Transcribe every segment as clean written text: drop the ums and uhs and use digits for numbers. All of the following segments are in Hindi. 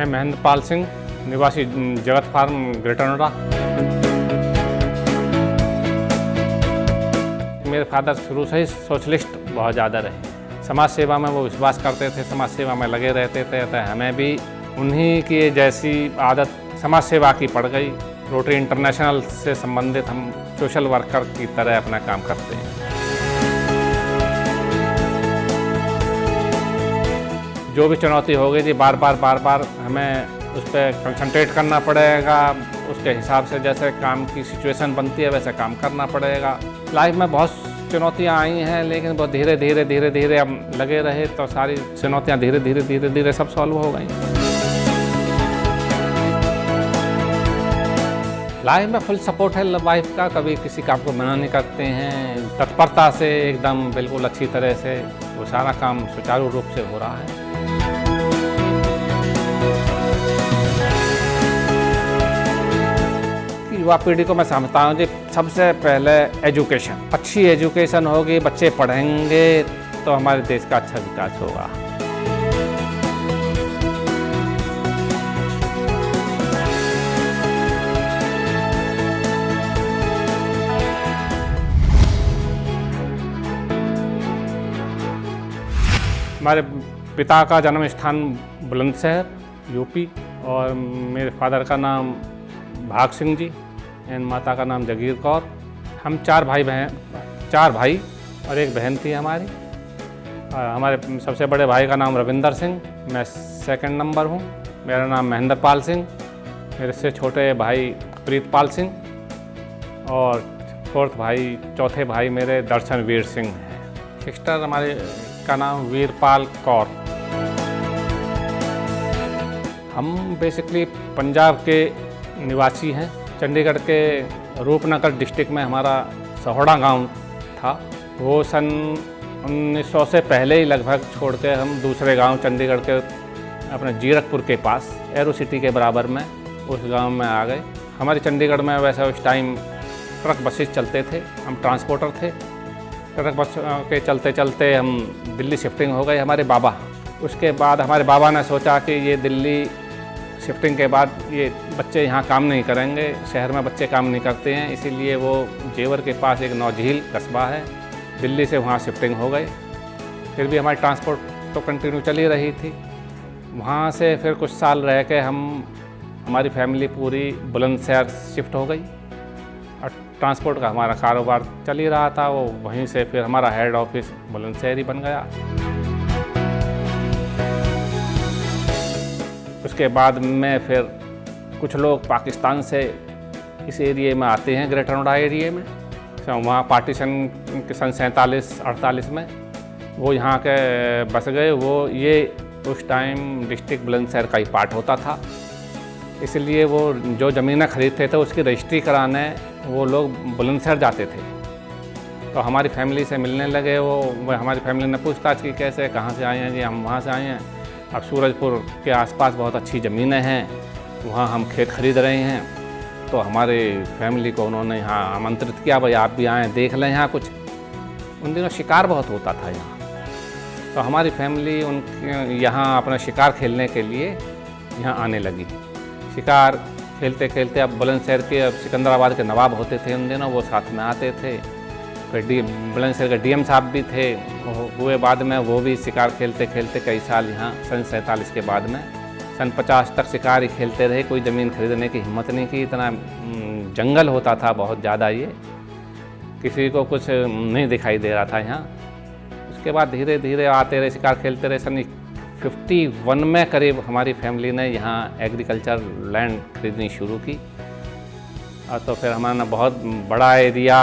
मैं महेंद्रपाल सिंह, निवासी जगत फार्म, ग्रेटर नोएडा। मेरे फादर शुरू से ही सोशलिस्ट बहुत ज़्यादा रहे। समाज सेवा में वो विश्वास करते थे, समाज सेवा में लगे रहते थे। तो हमें भी उन्हीं की जैसी आदत समाज सेवा की पड़ गई। रोटरी इंटरनेशनल से संबंधित हम सोशल वर्कर की तरह अपना काम करते हैं। जो भी चुनौती हो गई थी, बार बार हमें उस पर कंसंट्रेट करना पड़ेगा। उसके हिसाब से जैसे काम की सिचुएशन बनती है वैसे काम करना पड़ेगा। लाइफ में बहुत चुनौतियां आई हैं, लेकिन बहुत धीरे धीरे हम लगे रहे तो सारी चुनौतियां धीरे धीरे सब सॉल्व हो गई। लाइफ में फुल सपोर्ट है वाइफ का। कभी किसी काम को मना नहीं करते हैं, तत्परता से एकदम बिल्कुल अच्छी तरह से वो सारा काम सुचारू रूप से हो रहा है। युवा पीढ़ी को मैं समझता हूँ जी, सबसे पहले एजुकेशन, अच्छी एजुकेशन होगी, बच्चे पढ़ेंगे तो हमारे देश का अच्छा विकास होगा। हमारे पिता का जन्म स्थान बुलंदशहर, यूपी, और मेरे फादर का नाम भाग सिंह जी एंड माता का नाम जगीर कौर। हम चार भाई और एक बहन थी हमारी। हमारे सबसे बड़े भाई का नाम रविंदर सिंह, मैं सेकंड नंबर हूँ। मेरा नाम महेंद्रपाल सिंह, मेरे से छोटे भाई प्रीतपाल सिंह, और चौथे भाई मेरे दर्शनवीर सिंह हैं। सिस्टर हमारे का नाम वीरपाल कौर। हम बेसिकली पंजाब के निवासी हैं। चंडीगढ़ के रूपनगर डिस्ट्रिक्ट में हमारा सहोड़ा गांव था। वो सन 1900 से पहले ही लगभग छोड़ के हम दूसरे गांव चंडीगढ़ के अपने जीरकपुर के पास एरो सिटी के बराबर में उस गांव में आ गए। हमारे चंडीगढ़ में वैसे उस टाइम ट्रक बसेस चलते थे, हम ट्रांसपोर्टर थे। ट्रक बस के चलते चलते हम दिल्ली शिफ्टिंग हो गए हमारे बाबा। उसके बाद हमारे बाबा ने सोचा कि ये दिल्ली शिफ्टिंग के बाद ये बच्चे यहाँ काम नहीं करेंगे, शहर में बच्चे काम नहीं करते हैं, इसीलिए वो जेवर के पास एक नौझील कस्बा है, दिल्ली से वहाँ शिफ्टिंग हो गए। फिर भी हमारी ट्रांसपोर्ट तो कंटिन्यू चली रही थी। वहाँ से फिर कुछ साल रह के हमारी फैमिली पूरी बुलंदशहर शिफ्ट हो गई और ट्रांसपोर्ट का हमारा कारोबार चल ही रहा था। वो वहीं से फिर हमारा हेड ऑफिस बुलंदशहर ही बन गया। उसके बाद में फिर कुछ लोग पाकिस्तान से इस एरिए में आते हैं, ग्रेटर नोएडा एरिए में। वहाँ पार्टीशन के सन 47-48 में वो यहाँ के बस गए। ये उस टाइम डिस्ट्रिक्ट बुलंदशहर का ही पार्ट होता था, इसलिए वो जो ज़मीनें खरीदते थे उसकी रजिस्ट्री कराने वो लोग बुलंदशहर जाते थे। तो हमारी फैमिली से मिलने लगे। वो हमारी फैमिली ने पूछताछ की, कैसे, कहाँ से आए हैं जी? हम वहाँ से आए हैं। अब सूरजपुर के आसपास बहुत अच्छी ज़मीनें हैं, वहाँ हम खेत खरीद रहे हैं। तो हमारे फैमिली को उन्होंने यहाँ आमंत्रित किया, भाई आप भी आएँ, देख लें यहाँ कुछ। उन दिनों शिकार बहुत होता था यहाँ, तो हमारी फैमिली यहाँ अपना शिकार खेलने के लिए यहाँ आने लगी। शिकार खेलते खेलते अब बुलंदशहर के सिकंदराबाद के नवाब होते थे उन दिनों, वो साथ में आते थे। फिर बुलंदशहर के डीएम साहब भी थे, हुए बाद में। वो भी शिकार खेलते खेलते कई साल यहाँ, सन 47 के बाद में सन 50 तक शिकार ही खेलते रहे। कोई ज़मीन खरीदने की हिम्मत नहीं की, इतना जंगल होता था बहुत ज़्यादा, ये किसी को कुछ नहीं दिखाई दे रहा था यहाँ। उसके बाद धीरे धीरे आते रहे, शिकार खेलते रहे। सन 51 में करीब हमारी फैमिली ने यहाँ एग्रीकल्चर लैंड खरीदनी शुरू की। और तो फिर हमारा बहुत बड़ा एरिया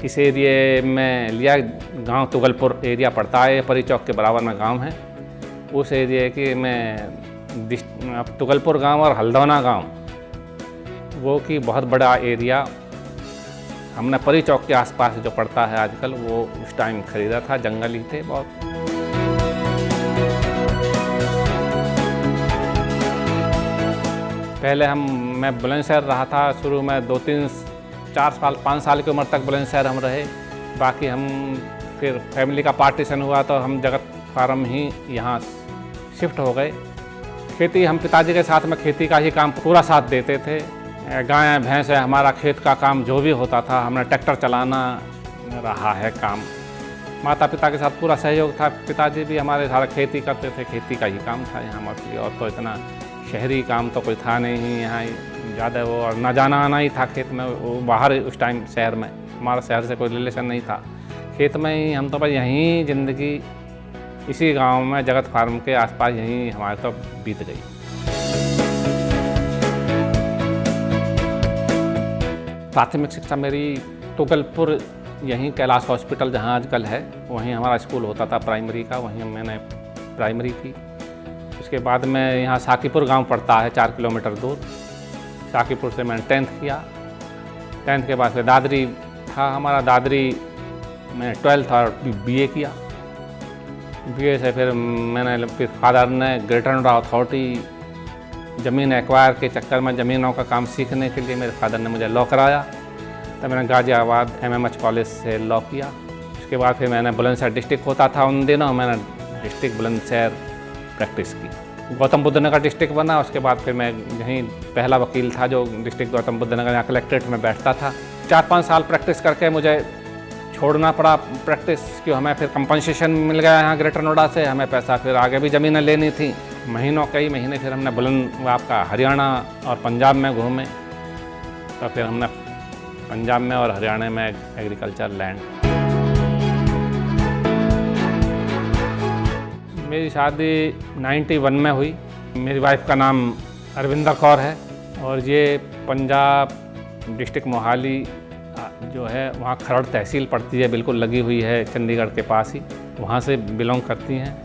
इस एरिए में लिया। गांव तुगलपुर एरिया पड़ता है, परी चौक के बराबर में गांव है। उस एरिया की में तुगलपुर गांव और हल्दौना गांव, वो की बहुत बड़ा एरिया हमने परी चौक के आसपास जो पड़ता है आजकल, वो उस टाइम खरीदा था। जंगल ही थे बहुत। पहले मैं बुलंदशहर रहा था शुरू में 5 साल की उम्र तक बुलंदशहर हम रहे। बाकी हम फिर फैमिली का पार्टीशन हुआ तो हम जगत फार्म ही यहाँ शिफ्ट हो गए। खेती हम पिताजी के साथ में खेती का ही काम पूरा साथ देते थे। गाय भैंस है, हमारा खेत का काम जो भी होता था, हमने ट्रैक्टर चलाना रहा है काम। माता पिता के साथ पूरा सहयोग था। पिताजी भी हमारे सारा खेती करते थे, खेती का ही काम था यहाँ मछली, और तो इतना शहरी काम तो कोई था नहीं यहाँ ज़्यादा। वो और ना जाना आना ही था खेत में, वो बाहर उस टाइम शहर में, हमारा शहर से कोई रिलेशन नहीं था। खेत में ही हम तो बस यहीं ज़िंदगी इसी गांव में जगत फार्म के आसपास यहीं हमारे तो बीत गई। प्राथमिक शिक्षा मेरी टुगलपुर, यहीं कैलाश हॉस्पिटल जहाँ आजकल है, वहीं हमारा स्कूल होता था प्राइमरी का, वहीं मैंने प्राइमरी की। उसके बाद मैं यहाँ साकीपुर गांव पड़ता है 4 किलोमीटर दूर, साकीपुर से मैंने 10th किया। 10th के बाद फिर दादरी था हमारा, दादरी में 12th और BA किया। BA से फिर फिर फादर ने ग्रेटर नोएडा अथॉरिटी ज़मीन एक्वायर के चक्कर में ज़मीनों का काम सीखने के लिए मेरे फादर ने मुझे लॉ कराया। तब मैंने गाज़ियाबाद MMH कॉलेज से लॉ किया। उसके बाद फिर मैंने बुलंदशहर डिस्ट्रिक्ट होता था उन दिनों, मैंने डिस्ट्रिक्ट बुलंदशहर प्रैक्टिस की। गौतम बुद्ध नगर डिस्ट्रिक्ट बना, उसके बाद फिर मैं यहीं पहला वकील था जो डिस्ट्रिक्ट गौतम बुद्ध नगर यहाँ कलेक्ट्रेट में बैठता था। 4-5 साल प्रैक्टिस करके मुझे छोड़ना पड़ा प्रैक्टिस, कि हमें फिर कंपनसेशन मिल गया यहाँ ग्रेटर नोएडा से, हमें पैसा फिर आगे भी ज़मीनें लेनी थी। कई महीने फिर हमने आपका हरियाणा और पंजाब में घूमे, तो फिर हमने पंजाब में और हरियाणा में एग्रीकल्चर लैंड। मेरी शादी 91 में हुई। मेरी वाइफ का नाम अरविंदर कौर है, और ये पंजाब डिस्ट्रिक्ट मोहाली जो है, वहाँ खरड़ तहसील पड़ती है, बिल्कुल लगी हुई है चंडीगढ़ के पास ही, वहाँ से बिलोंग करती हैं।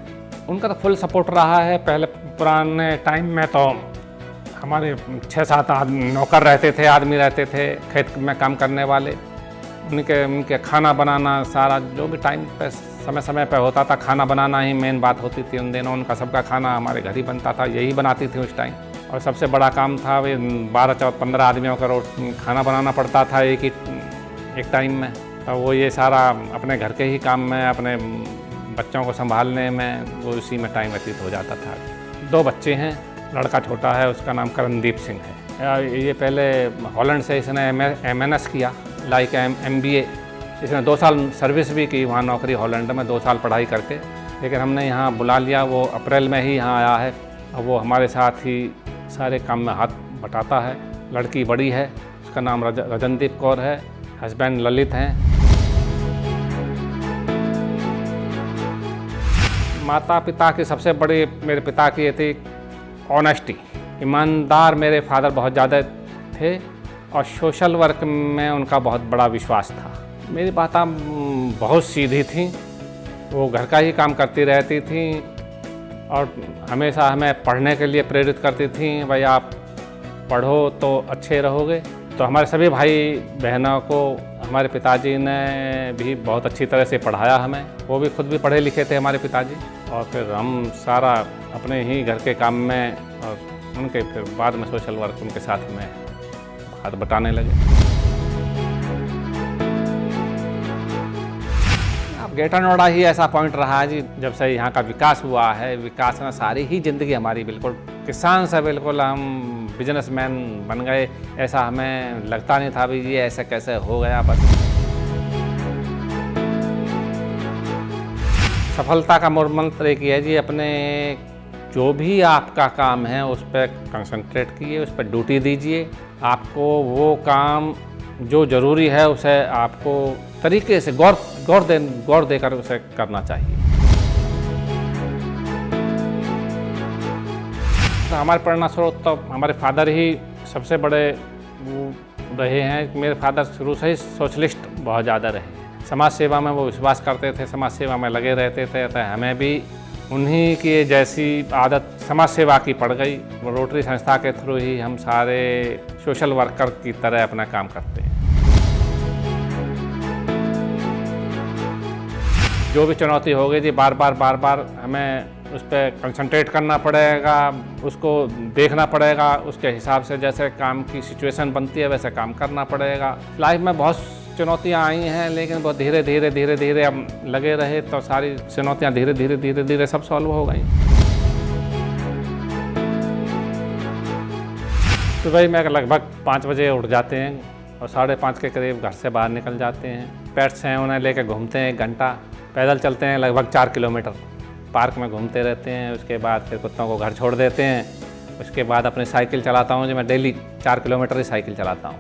उनका तो फुल सपोर्ट रहा है। पहले पुराने टाइम में तो हमारे 6-7 नौकर रहते थे, आदमी रहते थे खेत में काम करने वाले। उनके खाना बनाना सारा जो भी टाइम पे समय पे होता था, खाना बनाना ही मेन बात होती थी उन दिनों। उनका सबका खाना हमारे घर ही बनता था, यही बनाती थी उस टाइम। और सबसे बड़ा काम था वे 12-15 आदमियों का खाना बनाना पड़ता था एक टाइम में। तो वो ये सारा अपने घर के ही काम में, अपने बच्चों को संभालने में, वो उसी में टाइम व्यतीत हो जाता था। 2 बच्चे हैं, लड़का छोटा है, उसका नाम करणदीप सिंह है। ये पहले हॉलैंड से इसने MNS किया, लाइक MBA। इसने 2 साल सर्विस भी की वहाँ नौकरी हॉलैंड में, 2 साल पढ़ाई करके। लेकिन हमने यहाँ बुला लिया, वो अप्रैल में ही यहाँ आया है। अब वो हमारे साथ ही सारे काम में हाथ बटाता है। लड़की बड़ी है, उसका नाम रजनदीप कौर है, हस्बैंड ललित हैं। माता पिता की सबसे बड़ी मेरे पिता की ये थी ऑनेस्टी, ईमानदार मेरे फादर बहुत ज़्यादा थे, और सोशल वर्क में उनका बहुत बड़ा विश्वास था। मेरी माता बहुत सीधी थी, वो घर का ही काम करती रहती थी, और हमेशा हमें पढ़ने के लिए प्रेरित करती थी। भाई आप पढ़ो तो अच्छे रहोगे। तो हमारे सभी भाई बहनों को हमारे पिताजी ने भी बहुत अच्छी तरह से पढ़ाया हमें। वो भी खुद भी पढ़े लिखे थे हमारे पिताजी। और फिर हम सारा अपने ही घर के काम में, और उनके फिर बाद में सोशल वर्क उनके साथ में हाथ बटाने लगे। अब ग्रेटर नोएडा ही ऐसा पॉइंट रहा है जी, जब से यहाँ का विकास हुआ है। विकास में सारी ही ज़िंदगी हमारी बिल्कुल किसान से बिल्कुल हम बिजनेसमैन बन गए। ऐसा हमें लगता नहीं था भी ये ऐसे कैसे हो गया। बस सफलता का मूल मंत्र एक ही है जी, अपने जो भी आपका काम है उस पर कंसंट्रेट कीजिए, उस पर ड्यूटी दीजिए। आपको वो काम जो ज़रूरी है उसे आपको तरीके से गौर देकर उसे करना चाहिए। तो हमारे प्रेरणा स्रोत तो हमारे फादर ही सबसे बड़े रहे हैं। मेरे फादर शुरू से ही सोशलिस्ट बहुत ज़्यादा रहे। समाज सेवा में वो विश्वास करते थे, समाज सेवा में लगे रहते थे। तो हमें भी उन्हीं की जैसी आदत समाज सेवा की पड़ गई। रोटरी संस्था के थ्रू ही हम सारे सोशल वर्कर की तरह अपना काम करते हैं। जो भी चुनौती होगी जी, बार बार हमें उस पर कंसंट्रेट करना पड़ेगा, उसको देखना पड़ेगा, उसके हिसाब से जैसे काम की सिचुएशन बनती है वैसे काम करना पड़ेगा। लाइफ में बहुत चुनौतियाँ आई हैं, लेकिन बहुत धीरे धीरे हम लगे रहे तो सारी चुनौतियाँ धीरे धीरे सब सॉल्व हो गई। सुबह ही मैं लगभग 5 बजे उठ जाते हैं और 5:30 के करीब घर से बाहर निकल जाते हैं। पेट्स हैं उन्हें लेकर घूमते हैं 1 घंटा, पैदल चलते हैं लगभग 4 किलोमीटर, पार्क में घूमते रहते हैं। उसके बाद फिर कुत्तों को घर छोड़ देते हैं। उसके बाद अपनी साइकिल चलाता हूँ, जो मैं डेली 4 किलोमीटर ही साइकिल चलाता हूँ।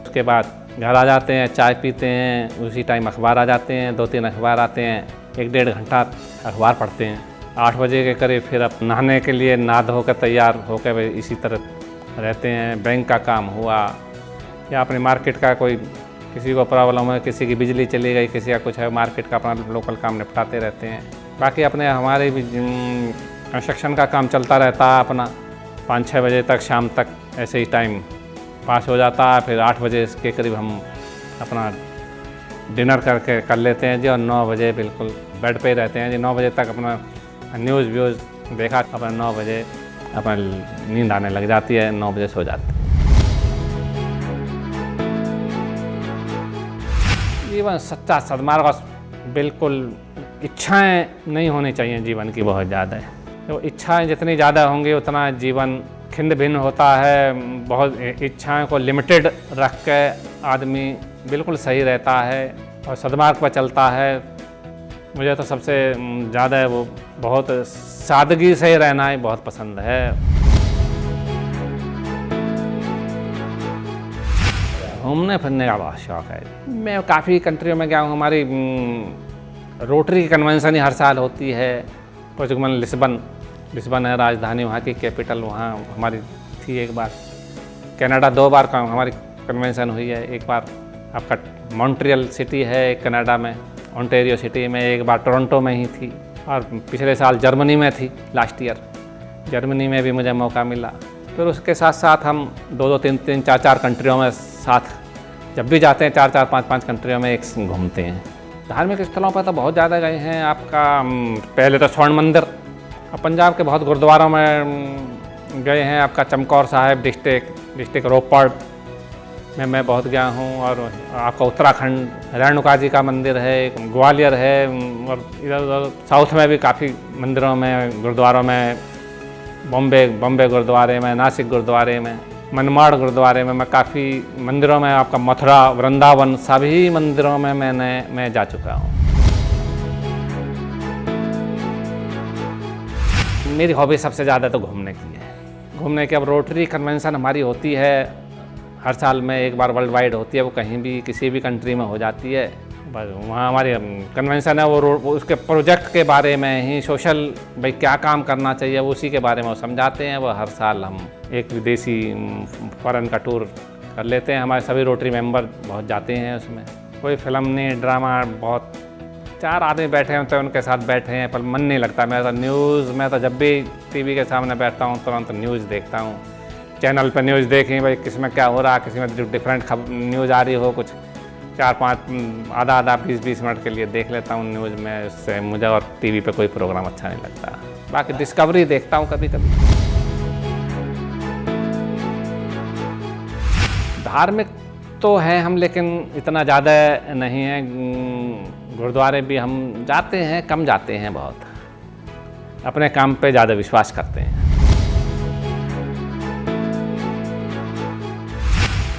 उसके बाद घर आ जाते हैं, चाय पीते हैं, उसी टाइम अखबार आ जाते हैं, 2-3 अखबार आते हैं, 1-1.5 घंटा अखबार पढ़ते हैं। 8 बजे के करीब फिर अब नहाने के लिए नहा धो कर तैयार होकर भाई इसी तरह रहते हैं। बैंक का काम हुआ या अपनी मार्केट का कोई किसी को प्रॉब्लम है, किसी की बिजली चली गई, किसी का कुछ है, मार्केट का अपना लोकल काम निपटाते रहते हैं। बाकी अपने हमारे भी कंस्ट्रक्शन का काम चलता रहता है अपना 5-6 बजे तक, शाम तक ऐसे ही टाइम पास हो जाता है। फिर 8 बजे के करीब हम अपना डिनर कर लेते हैं जी, और 9 बजे बिल्कुल बेड पे ही रहते हैं जी। 9 बजे तक अपना न्यूज़ व्यूज़ देखा, अपना 9 बजे अपना नींद आने लग जाती है, 9 बजे सो जाते हैं। जीवन सच्चा सद्मार्ग, बिल्कुल इच्छाएं नहीं होनी चाहिए जीवन की बहुत ज़्यादा। तो इच्छाएं जितनी ज़्यादा होंगी उतना जीवन खिंड भिन्न होता है। बहुत इच्छाओं को लिमिटेड रख के आदमी बिल्कुल सही रहता है और सद्मार्ग पर चलता है। मुझे तो सबसे ज़्यादा वो बहुत सादगी से रहना ही बहुत पसंद है। घूमने फिरने का बहुत शौक़ है। मैं काफ़ी कंट्रियों में गया हूँ। हमारी रोटरी कन्वेंशन ही हर साल होती है। पोर्चुगल लिस्बन है राजधानी, वहाँ की कैपिटल, वहाँ हमारी थी एक बार। कनाडा 2 बार का हमारी कन्वेंशन हुई है। एक बार आपका मॉन्ट्रियल सिटी है कनाडा में, ओंटारियो सिटी में, एक बार टोरंटो में ही थी, और पिछले साल जर्मनी में थी, लास्ट ईयर जर्मनी में भी मुझे मौका मिला। फिर उसके साथ साथ हम 2-2, 3-3, 4-4 कंट्रियों में साथ जब भी जाते हैं 4-4, 5-5 कंट्रियों में एक घूमते हैं। धार्मिक स्थलों पर तो बहुत ज़्यादा गए हैं। आपका पहले तो स्वर्ण मंदिर, अब पंजाब के बहुत गुरुद्वारों में गए हैं। आपका चमकौर साहिब डिस्ट्रिक्ट रोपड़ में मैं बहुत गया हूँ। और आपका उत्तराखंड रेणुका जी का मंदिर है, ग्वालियर है, और इधर उधर साउथ में भी काफ़ी मंदिरों में, गुरुद्वारों में, बॉम्बे गुरुद्वारे में, नासिक गुरुद्वारे में, मनमाड़ गुरुद्वारे में, मैं काफ़ी मंदिरों में, आपका मथुरा, वृंदावन, सभी मंदिरों में मैं जा चुका हूँ। मेरी हॉबी सबसे ज़्यादा तो घूमने की है। घूमने की अब रोटरी कन्वेंशन हमारी होती है हर साल में एक बार, वर्ल्ड वाइड होती है। वो कहीं भी किसी भी कंट्री में हो जाती है। बस वहाँ हमारी कन्वेंशन है, वो उसके प्रोजेक्ट के बारे में ही, सोशल भाई क्या काम करना चाहिए वो उसी के बारे में वो समझाते हैं। वो हर साल हम एक विदेशी फॉरेन का टूर कर लेते हैं। हमारे सभी रोटरी मेंबर बहुत जाते हैं उसमें। कोई फिल्म नहीं, ड्रामा, बहुत 4 आदमी बैठे होते हैं, उनके साथ बैठे हैं, पर मन नहीं लगता मेरा। न्यूज़ मैं तो जब भी टीवी के सामने बैठता हूँ तुरंत न्यूज़ देखता हूँ। चैनल पर न्यूज़ देखें भाई किस में क्या हो रहा है, किसी में डिफरेंट न्यूज़ आ रही हो, कुछ 4-5 आधा 20-20 मिनट के लिए देख लेता हूँ न्यूज़ में। उससे मुझे और टीवी पे कोई प्रोग्राम अच्छा नहीं लगता। बाकी डिस्कवरी देखता हूँ कभी कभी। धार्मिक तो हैं हम, लेकिन इतना ज़्यादा नहीं है। गुरुद्वारे भी हम जाते हैं, कम जाते हैं बहुत। अपने काम पे ज़्यादा विश्वास करते हैं।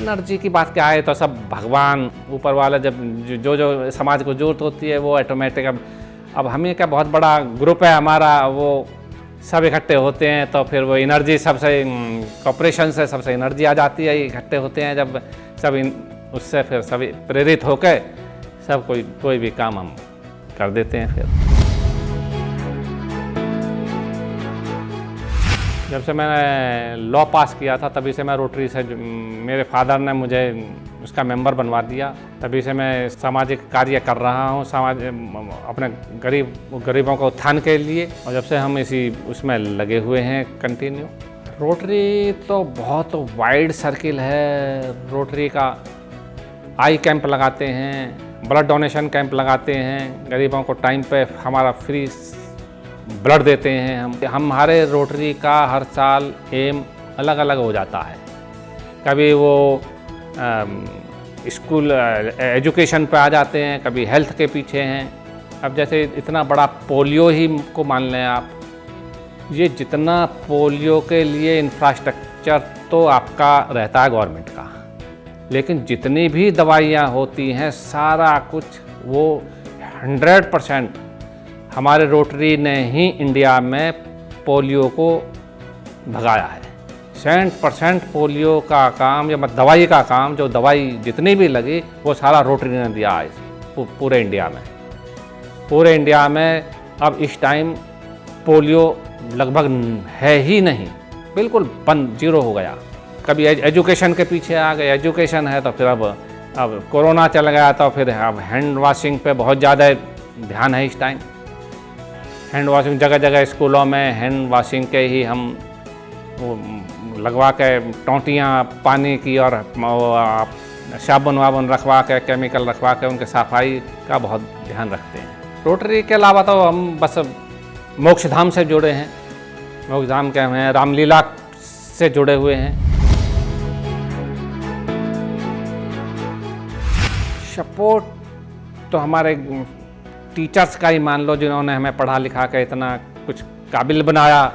एनर्जी की बात क्या है, तो सब भगवान ऊपर वाला, जब जो समाज को जरूरत होती है वो ऑटोमेटिक। अब हमें क्या बहुत बड़ा ग्रुप है हमारा, वो सब इकट्ठे होते हैं तो फिर वो एनर्जी सबसे कॉपरेशन से सबसे एनर्जी आ जाती है। इकट्ठे होते हैं जब सब, उससे फिर सभी प्रेरित होकर सब कोई भी काम हम कर देते हैं। फिर जब से मैंने लॉ पास किया था तभी से मैं रोटरी से, मेरे फादर ने मुझे उसका मेंबर बनवा दिया, तभी से मैं सामाजिक कार्य कर रहा हूँ, अपने गरीबों को उत्थान के लिए। और जब से हम उसमें लगे हुए हैं कंटिन्यू। रोटरी तो बहुत वाइड सर्किल है। रोटरी का आई कैंप लगाते हैं, ब्लड डोनेशन कैंप लगाते हैं, गरीबों को टाइम पे हमारा फ्री ब्लड देते हैं हम। हमारे रोटरी का हर साल एम अलग अलग हो जाता है। कभी वो स्कूल एजुकेशन पे आ जाते हैं, कभी हेल्थ के पीछे हैं, अब जैसे इतना बड़ा पोलियो ही को मान लें आप, ये जितना पोलियो के लिए इंफ्रास्ट्रक्चर तो आपका रहता है गवर्नमेंट का, लेकिन जितनी भी दवाइयाँ होती हैं सारा कुछ वो 100% हमारे रोटरी ने ही इंडिया में पोलियो को भगाया है। 100% पोलियो का काम या दवाई का काम, जो दवाई जितनी भी लगी वो सारा रोटरी ने दिया है पूरे इंडिया में। पूरे इंडिया में अब इस टाइम पोलियो लगभग है ही नहीं, बिल्कुल बंद, जीरो हो गया। कभी एजुकेशन के पीछे आ गए, एजुकेशन है तो फिर अब कोरोना चल गया तो फिर अब हैंड वॉशिंग पे बहुत ज़्यादा ध्यान है इस टाइम। हैंड वॉशिंग जगह जगह स्कूलों में हैंड वॉशिंग के ही हम वो लगवा के टोंटियाँ पानी की और साबुन वाबुन रखवा के, केमिकल रखवा के उनके सफाई का बहुत ध्यान रखते हैं। रोटरी के अलावा तो हम बस मोक्षधाम से जुड़े हैं, मोक्षधाम के हैं, रामलीला से जुड़े हुए हैं। सपोर्ट तो हमारे टीचर्स का ही मान लो, जिन्होंने हमें पढ़ा लिखा के इतना कुछ काबिल बनाया,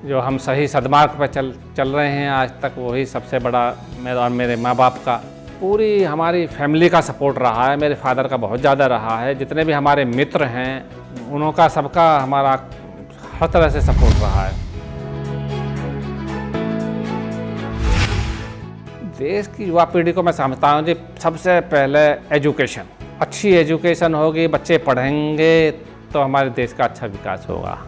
जो हम सही सदमार्ग पर चल रहे हैं आज तक, वही सबसे बड़ा मेरा और मेरे माँ बाप का, पूरी हमारी फैमिली का सपोर्ट रहा है। मेरे फादर का बहुत ज़्यादा रहा है। जितने भी हमारे मित्र हैं उनका सबका हमारा हर तरह से सपोर्ट रहा है। देश की युवा पीढ़ी को मैं समझता हूँ जी, सबसे पहले एजुकेशन, अच्छी एजुकेशन होगी, बच्चे पढ़ेंगे तो हमारे देश का अच्छा विकास होगा।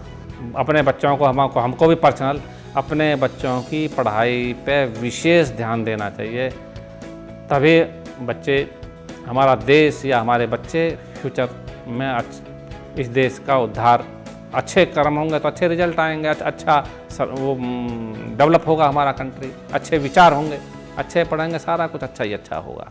अपने बच्चों को हमको भी पर्सनल अपने बच्चों की पढ़ाई पे विशेष ध्यान देना चाहिए, तभी बच्चे, हमारा देश या हमारे बच्चे फ्यूचर में इस देश का उद्धार, अच्छे कर्म होंगे तो अच्छे रिजल्ट आएंगे, अच्छा वो डेवलप होगा हमारा कंट्री, अच्छे विचार होंगे, अच्छे पढ़ेंगे, सारा कुछ अच्छा ही अच्छा होगा।